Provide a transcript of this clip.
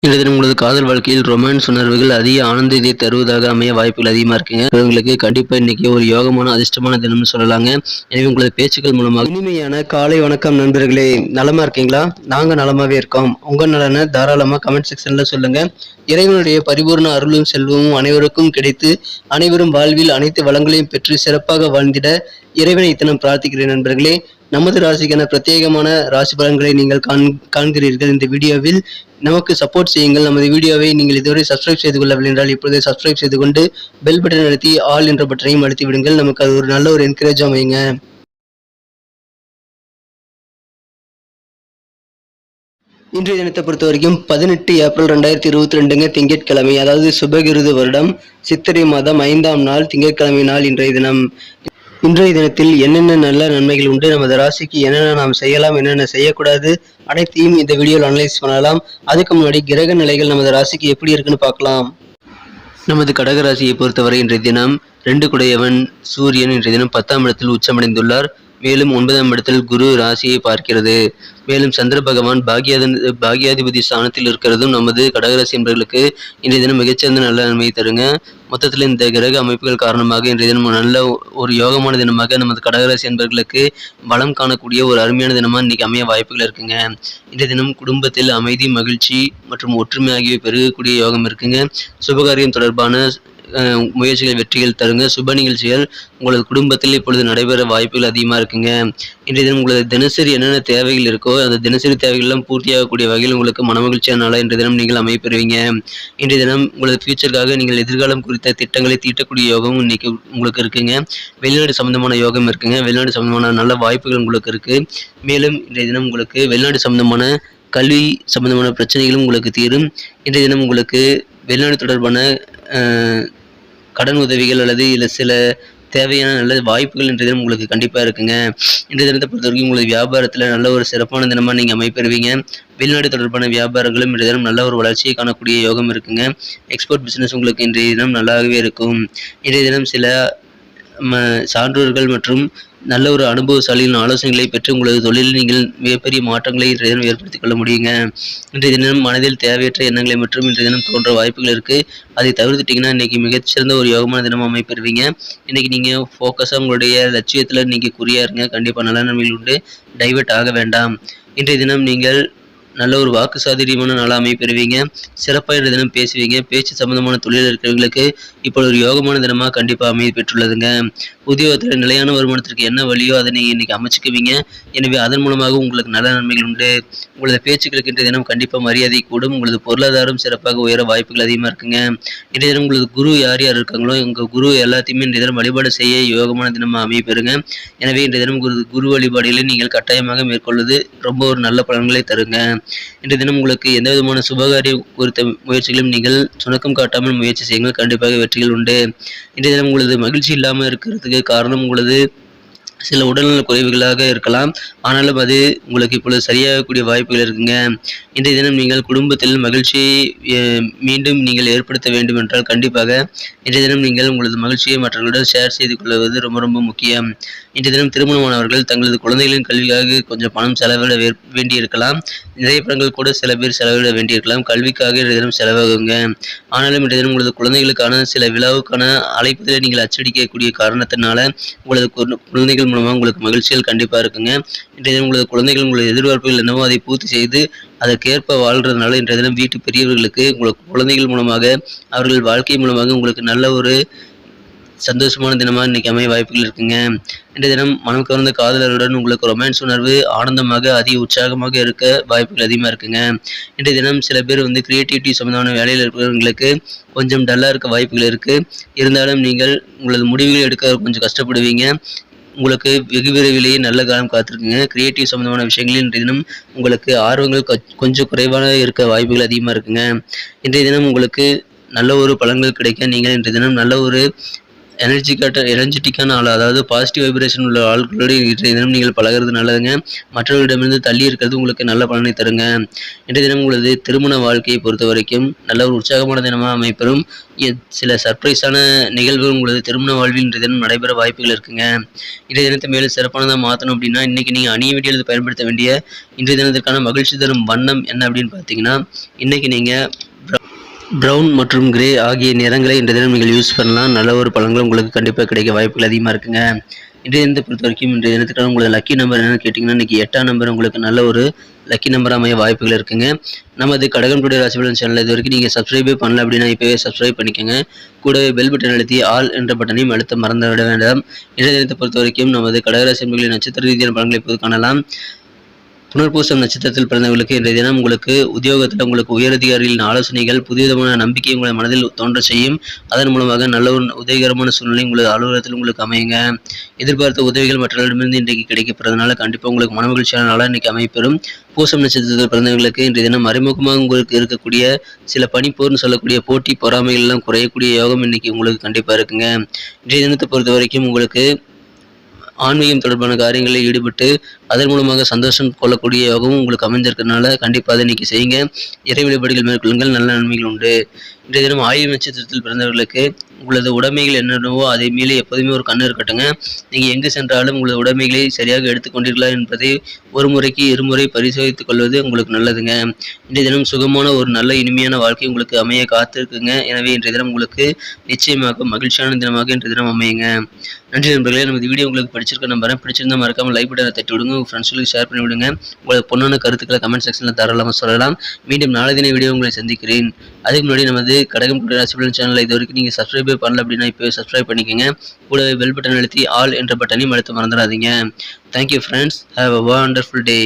இன்றைய தினம் உங்களது காதல் வாழ்க்கையில் ரொமான்ஸ் உணர்வுகள் அதிக ஆனந்தத்தை தருவதாக அமைய வாய்ப்புகள் அதிகமாக இருக்குங்க. இவங்களுக்கு கண்டிப்பாக இன்னைக்கு ஒரு யோகமான அதிர்ஷ்டமான தினம்னு சொல்லலாங்க. எனவே உங்களது பேச்சுக்கள் மூலமாக இனிமையான காலை வணக்கம் நண்பர்களே. நலமா இருக்கீங்களா? நாங்க நலமாவே இருக்கோம். உங்க நலனை தாராளமா கமெண்ட் செக்ஷன்ல சொல்லுங்க. இறைவனுடைய பரிபூர்ண அருளும் செல்வமும் அனைவருக்கும் கிடைத்து அனைவரும் வாழ்வில் அனைத்து வளங்களையும் பெற்று சிறப்பாக வாழ்ந்திட இறைவனை இத்தனம் பிரார்த்திக்கிறேன் நண்பர்களே. நமது ராசிக்கான பிரத்யேகமான ராசி பலன்களை நீங்கள் காண்கிறீர்கள். இந்த வீடியோவில் நமக்கு சப்போர்ட் செய்யுங்கள். நமது வீடியோவை நீங்கள் இதுவரை சப்ஸ்கிரைப் செய்து கொள்ளவில்லை என்றால் இப்பொழுது சப்ஸ்கிரைப் செய்து கொண்டு பெல் பட்டன் அழுத்தி ஆல் என்ற பட்டனையும் அழுத்தி விடுங்கள். நமக்கு அது ஒரு நல்ல ஒரு என்கரேஜ் அமையுங்க. இன்றைய தினத்தை பொறுத்த வரைக்கும் 18 ஏப்ரல் 2022 திங்கட்கிழமை, அதாவது சுபகிருது வருடம் சித்திரை மாதம் 5ஆம் நாள் திங்கட்கிழமை நாள் இன்றைய தினம். இன்றைய தினத்தில் என்னென்ன நல்ல நன்மைகள் உண்டு, நமது ராசிக்கு என்னென்ன நாம் செய்யலாம், என்னென்ன செய்யக்கூடாது, அனைத்தையும் இந்த வீடியோவில் அனலைஸ் பண்ணலாம். அதுக்கு முன்னாடி கிரக நிலைகள் நமது ராசிக்கு எப்படி இருக்குன்னு பார்க்கலாம். நமது கடகராசியை பொறுத்தவரை இன்றைய தினம் 2 குடையவன் சூரியன் இன்றைய தினம் 10ஆம் இடத்தில் உச்சமடைந்துள்ளார். மேலும் 9ஆம் இடத்தில் குரு ராசியை பார்க்கிறது. மேலும் சந்திர பகவான் பாகியாதிபதி ஸ்தானத்தில் இருக்கிறதும் நமது கடகராசி என்பவர்களுக்கு இன்றைய தினம் மிகச்சிறந்த நல்ல நன்மையை தருங்க. மொத்தத்தில் இந்த கிரக அமைப்புகள் காரணமாக இன்றைய தினம் நல்ல ஒரு யோகமான தினமாக நமது கடகராசி என்பவர்களுக்கு பலம் காணக்கூடிய ஒரு அருமையான தினமாக இன்னைக்கு அமைய வாய்ப்புகள் இருக்குங்க. இன்றைய தினம் குடும்பத்தில் அமைதி, மகிழ்ச்சி மற்றும் ஒற்றுமை ஆகியவை பெருகக்கூடிய யோகம் இருக்குங்க. சுபகாரியம் தொடர்பான முயற்சிகள் வெற்றிகள் தருங்க. சுப நிகழ்ச்சிகள் உங்களது குடும்பத்தில் இப்பொழுது நடைபெற வாய்ப்புகள் அதிகமாக இருக்குங்க. இன்றைய தினம் உங்களது தினசரி என்னென்ன தேவைகள் இருக்கோ அந்த தினசரி தேவைகள் எல்லாம் பூர்த்தியாகக்கூடிய வகையில் உங்களுக்கு மனமகிழ்ச்சியான நாளாக இன்றைய தினம் நீங்கள் அமைப்பெறுவீங்க. இன்றைய தினம் உங்களது ஃபியூச்சருக்காக நீங்கள் எதிர்காலம் குறித்த திட்டங்களை தீட்டக்கூடிய யோகம் இன்னைக்கு உங்களுக்கு இருக்குங்க. வெளிநாடு சம்பந்தமான யோகம் இருக்குங்க. வெளிநாடு சம்பந்தமான நல்ல வாய்ப்புகள் உங்களுக்கு இருக்கு. மேலும் இன்றைய தினம் உங்களுக்கு வெளிநாடு சம்பந்தமான கல்வி சம்பந்தமான பிரச்சனைகளும் உங்களுக்கு தீரும். இன்றைய தினம் உங்களுக்கு வெளிநாடு தொடர்பான கடன் உதவிகள் அல்லது இல்லை சில தேவையான நல்ல வாய்ப்புகள் இன்றைய தினம் உங்களுக்கு கண்டிப்பாக இருக்குங்க. இன்றைய தினத்தை பொறுத்த வரைக்கும் உங்களுக்கு வியாபாரத்தில் நல்ல ஒரு சிறப்பான தினமாக நீங்கள் அமைப்பெறுவீங்க. வெளிநாடு தொடர்பான வியாபாரங்களும் இன்றைய தினம் நல்ல ஒரு வளர்ச்சியை காணக்கூடிய யோகம் இருக்குங்க. எக்ஸ்போர்ட் பிஸ்னஸ் உங்களுக்கு இன்றைய தினம் நல்லாகவே இருக்கும். இன்றைய தினம் சில சான்றோர்கள் மற்றும் நல்ல ஒரு அனுபவசாலியின் ஆலோசனைகளை பெற்று உங்களது தொழிலில் நீங்கள் மிகப்பெரிய மாற்றங்களை இன்றைய தினம் ஏற்படுத்திக் கொள்ள முடியுங்க. இன்றைய தினம் மனதில் தேவையற்ற எண்ணங்களை மற்றும் இன்றைய தினம் தோன்ற வாய்ப்புகள் இருக்குது. அதை தவிர்த்துட்டிங்கன்னா இன்றைக்கி மிகச்சிறந்த ஒரு யோகமான தினம் அமைப்பெறுவீங்க. இன்றைக்கி நீங்கள் ஃபோக்கஸாக உங்களுடைய லட்சியத்தில் நீங்கள் குறியாக இருங்க. கண்டிப்பாக நல்ல நன்மைகள் உண்டு. டைவர்ட் ஆக வேண்டாம். இன்றைய தினம் நீங்கள் நல்ல ஒரு வாக்கு சாதுரியமான நாளாக அமைப்பெறுவீங்க. சிறப்பாக இன்றைய தினம் பேசுவீங்க. பேச்சு சம்பந்தமான தொழில் இருக்கிறவங்களுக்கு இப்போ ஒரு யோகமான தினமாக கண்டிப்பாக அமைய பெற்றுள்ளதுங்க. உத்தியோகத்தில் நிலையான வருமானத்திற்கு என்ன வழியோ அதை நீங்கள் இன்றைக்கி அமைச்சிக்குவீங்க. எனவே அதன் மூலமாக உங்களுக்கு நல்ல நன்மைகள் உண்டு. உங்களது பேச்சுக்களுக்கு இன்றைய தினம் கண்டிப்பாக மரியாதை கூடும். உங்களது பொருளாதாரம் சிறப்பாக உயர வாய்ப்புகள் அதிகமாக இருக்குங்க. இன்றைய தினம் உங்களது குரு யார் யார் இருக்காங்களோ உங்கள் குரு எல்லாத்தையுமே இன்றைய தினம் வழிபாடு செய்ய யோகமான தினமாக அமைய பெறுங்க. எனவே இன்றைய தினம் குரு வழிபாடுகளை நீங்கள் கட்டாயமாக மேற்கொள்வது ரொம்ப ஒரு நல்ல பலன்களை தருங்க. இன்றைய தினம் உங்களுக்கு எந்த விதமான சுபகாரியம் குறித்த முயற்சிகளும் நீங்கள் சுணக்கம் காட்டாமல் முயற்சி செய்யுங்கள். கண்டிப்பாக வெற்றிகள் உண்டு. இன்றைய தினம் உங்களது மகிழ்ச்சி இல்லாமல் இருக்கிறதுக்கு காரணம் உங்களது சில உடல்நல குறைவுகளாக இருக்கலாம். ஆனாலும் அது உங்களுக்கு இப்பொழுது சரியாகக்கூடிய வாய்ப்புகள் இருக்குங்க. இன்றைய தினம் நீங்கள் குடும்பத்தில் மகிழ்ச்சியை மீண்டும் நீங்கள் ஏற்படுத்த வேண்டும் என்றால் கண்டிப்பாக இன்றைய தினம் நீங்கள் உங்களது மகிழ்ச்சியை மற்றவர்களுடன் ஷேர் செய்து கொள்வது ரொம்ப ரொம்ப முக்கியம். இன்றைய தினம் திருமணமானவர்கள் தங்களது குழந்தைகளின் கல்விக்காக கொஞ்சம் பணம் செலவிட வேண்டியிருக்கலாம். நிறைய பணங்கள் கூட சில பேர் செலவிட வேண்டியிருக்கலாம். கல்விக்காக இன்றைய தினம் செலவாகுங்க. ஆனாலும் இன்றைய தினம் உங்களது குழந்தைகளுக்கான சில விழாவுக்கான அழைப்புகளை நீங்கள் அச்சடிக்கக்கூடிய காரணத்தினால உங்களது குழந்தைகள் மூலமாக உங்களுக்கு மகிழ்ச்சிகள் கண்டிப்பாக இருக்குங்க. இன்றைய தினம் உங்களது குழந்தைகள் உங்களது எதிர்பார்ப்புகள் என்னவோ அதை பூர்த்தி செய்து அதற்கேற்ப வாழ்கிறதுனால இன்றைய தினம் வீட்டு பெரியவர்களுக்கு உங்களுக்கு குழந்தைகள் மூலமாக அவர்கள் வாழ்க்கை மூலமாக உங்களுக்கு நல்ல ஒரு சந்தோஷமான தினமாக இன்றைக்கி அமைய வாய்ப்புகள் இருக்குங்க. இன்றைய தினம் மனம் கவர்ந்த காதலருடன் உங்களுக்கு ரொமான்ஸ் உணர்வு ஆனந்தமாக அதிக உற்சாகமாக இருக்க வாய்ப்புகள் அதிகமாக இருக்குங்க. இன்றைய தினம் சில பேர் கிரியேட்டிவிட்டி சம்பந்தமான வேலையில் இருக்கிறவங்களுக்கு கொஞ்சம் டல்லாக இருக்க வாய்ப்புகள் இருக்குது. இருந்தாலும் நீங்கள் உங்களது முடிவுகள் எடுக்க கொஞ்சம் கஷ்டப்படுவீங்க. உங்களுக்கு வெகு விரைவிலேயே நல்ல காலம் காத்திருக்குங்க. கிரியேட்டிவ் சம்பந்தமான விஷயங்களில் இன்றைய தினம் உங்களுக்கு ஆர்வங்கள் கொஞ்சம் குறைவான இருக்க வாய்ப்புகள் அதிகமாக இருக்குங்க. இன்றைய தினம் உங்களுக்கு நல்ல ஒரு பலன்கள் கிடைக்க நீங்கள் இன்றைய தினம் நல்ல ஒரு எனர்ஜெட்டிக்கான ஆள், அதாவது பாசிட்டிவ் வைப்ரேஷன் உள்ள ஆட்களோடு இன்றைய தினம் நீங்கள் பழகுறது நல்லதுங்க. மற்றவர்களிடமிருந்து தள்ளி இருக்கிறது உங்களுக்கு நல்ல பலனை தருங்க. இன்றைய தினம் உங்களது திருமண வாழ்க்கையை பொறுத்த வரைக்கும் நல்ல ஒரு உற்சாகமான தினமாக அமைப்பெறும். சில சர்ப்ரைஸான நிகழ்வுகள் உங்களது திருமண வாழ்வில் இன்றைய தினம் நடைபெற வாய்ப்புகள் இருக்குங்க. இன்றைய தினத்தை மேலும் சிறப்பானதாக மாற்றணும் அப்படின்னா, இன்னைக்கு நீங்கள் அணிய வேண்டியது பயன்படுத்த வேண்டிய இன்றைய தினத்திற்கான மகிழ்ச்சி தரும் வண்ணம் என்ன அப்படின்னு பார்த்தீங்கன்னா, இன்னைக்கு நீங்கள் ப்ரௌன் மற்றும் கிரே ஆகிய நிறங்களை இன்றைய தினம் நீங்கள் யூஸ் பண்ணலாம். நல்ல ஒரு பலன்கள் உங்களுக்கு கண்டிப்பாக கிடைக்க வாய்ப்புகள் அதிகமாக இருக்குங்க. இன்றைய தினத்தை பொறுத்த வரைக்கும் இன்றைய தினத்துக்கான உங்களோட லக்கி நம்பர் என்னன்னு கேட்டிங்கன்னா, இன்றைக்கி 8ஆம் நம்பர் உங்களுக்கு நல்ல ஒரு லக்கி நம்பர் அமைய வாய்ப்புகள் இருக்குங்க. நமது கடகம் டுடே ராசி பலன் சேனல் இது வரைக்கும் நீங்கள் சப்ஸ்கிரைபே பண்ணல அப்படின்னா இப்போவே சப்ஸ்கிரைப் பண்ணிக்கோங்க. கூடவே பெல் பட்டன் அழுத்தி ஆல் என்ற பட்டனையும் அழுத்த மறந்துவிட வேண்டாம். இன்றைய தினத்தை பொறுத்த வரைக்கும் நமது கடகராசி என்பர்களின் நட்சத்திர ரீதியான பலன்களை இப்போது காணலாம். புனர்பூசம் நட்சத்திரத்தில் பிறந்தவர்களுக்கு இன்றைய தினம் உங்களுக்கு உத்தியோகத்தில் உங்களுக்கு உயரதிகாரிகளின் ஆலோசனைகள் புதியவிதமான நம்பிக்கை உங்களை மனதில் தோன்ற செய்யும். அதன் மூலமாக நல்ல ஒரு உதவிகரமான சூழ்நிலை உங்களது அலுவலகத்தில் உங்களுக்கு அமையுங்க. எதிர்பார்த்த உதவிகள் மற்றவர்களிடமிருந்து இன்றைக்கு கிடைக்கப்படுறதுனால கண்டிப்பாக உங்களுக்கு மனமகிழ்ச்சியான நாளாக இன்றைக்கி அமைப்பெறும். பூசம் நட்சத்திரத்தில் பிறந்தவர்களுக்கு இன்றைய தினம் மறைமுகமாக உங்களுக்கு இருக்கக்கூடிய சில பனிப்போர்னு சொல்லக்கூடிய போட்டி பொறாமைகள் எல்லாம் குறையக்கூடிய யோகம் இன்னைக்கு உங்களுக்கு கண்டிப்பாக இருக்குங்க. இன்றைய தினத்தை பொறுத்த வரைக்கும் உங்களுக்கு ஆன்மீகம் தொடர்பான காரியங்களில் ஈடுபட்டு அதன் மூலமாக சந்தோஷம் கொள்ளக்கூடிய யோகமும் உங்களுக்கு அமைஞ்சிருக்கிறதுனால கண்டிப்பாக அதை இன்னைக்கு செய்யுங்க. இறை வழிபாடுகள் மேற்கொள்ளுங்கள், நல்ல நன்மைகள் உண்டு. இன்றைய தினம் ஆயுள் நட்சத்திரத்தில் பிறந்தவர்களுக்கு உங்களது உடைமைகள் என்னென்னவோ அதை மேலே எப்போதுமே ஒரு கண்ணு இருக்கட்டுங்க. நீங்கள் எங்கு சென்றாலும் உங்களது உடைமைகளை சரியாக எடுத்துக்கொண்டீர்களா என்பதை ஒரு முறைக்கு இருமுறை பரிசோதித்துக் கொள்வது உங்களுக்கு நல்லதுங்க. இன்றைய தினம் சுகமான ஒரு நல்ல இனிமையான வாழ்க்கை உங்களுக்கு அமைய காத்திருக்குங்க. எனவே இன்றைய தினம் உங்களுக்கு நிச்சயமாக மகிழ்ச்சியான தினமாக இன்றைய தினம் அமையுங்க. நன்றி நண்பர்களே. நமது வீடியோ உங்களுக்கு பிடிச்சிருக்க நம்புறேன். பிடிச்சிருந்தா மறக்காமல் லைக் பட்டனை தட்டி விடுங்க. உங்கள் ஃப்ரெண்ட்ஸ்களுக்கு ஷேர் பண்ணி விடுங்க. உங்களோட பொண்ணான கருத்துக்களை கமெண்ட் செக்ஷனில் தாராளமாக சொல்லலாம். மீண்டும் நாளை தின வீடியோ உங்களை சந்திக்கிறேன். அதுக்கு முன்னாடி நமது கடகம் டுடே ராசி பலன் சேனலை இது வரைக்கும் நீங்கள் சப்ஸ்கிரைபே பண்ணல அப்படின்னா இப்போவே சப்ஸ்கிரைப் பண்ணிக்கோங்க. கூடவே பெல் பட்டன் அழுத்தி ஆல் என்ற பட்டனையும் அழுத்த மறந்துடாதீங்க. Thank you friends. Have a wonderful day.